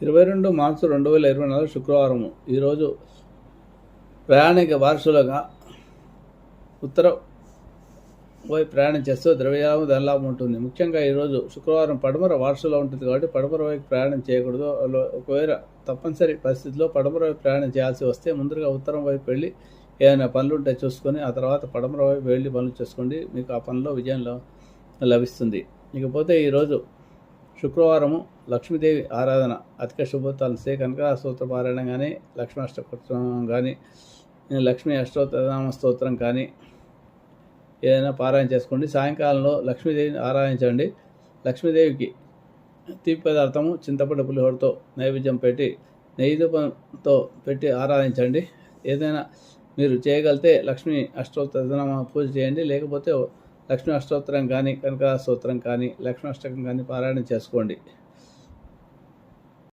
22 మార్చి 2024 శుక్రవారము. ఈరోజు ప్రయాణిక వారసులుగా ఉత్తర వైపు ప్రయాణం చేస్తూ ద్రవ్యలాభం ధనలాభం ఉంటుంది. ముఖ్యంగా ఈరోజు శుక్రవారం పడమర వారసులో ఉంటుంది కాబట్టి పడమర వైపు ప్రయాణం చేయకూడదు. ఒకవేళ తప్పనిసరి పరిస్థితిలో పడమర వైపు ప్రయాణం చేయాల్సి వస్తే ముందుగా ఉత్తరం వైపు వెళ్ళి ఏదైనా పనులు ఉంటే చూసుకొని ఆ తర్వాత పడమర వైపు వెళ్ళి పనులు చేసుకోండి. మీకు ఆ పనిలో విజయం లభిస్తుంది. ఇకపోతే ఈరోజు శుక్రవారము లక్ష్మీదేవి ఆరాధన అధిక శుభోత్తాలు శ్రీ కనకదార స్తోత్ర పారాయణం కానీ, లక్ష్మీ అష్టోత్తరం కానీ, లక్ష్మీ అష్టోత్తరనామ స్తోత్రం కానీ ఏదైనా పారాయణ చేసుకోండి. సాయంకాలంలో లక్ష్మీదేవిని ఆరాధించండి. లక్ష్మీదేవికి తీపి పదార్థము చింతపండు పులిహోరతో నైవేద్యం పెట్టి నెయ్యి దీపంతో పెట్టి ఆరాధించండి. ఏదైనా మీరు చేయగలిగితే లక్ష్మీ అష్టోత్తరనామ పూజ చేయండి. లేకపోతే లక్ష్మీ అష్టోత్తరం కానీ, కనకదార స్తోత్రం కానీ, లక్ష్మీ అష్టకం కానీ పారాయణ చేసుకోండి.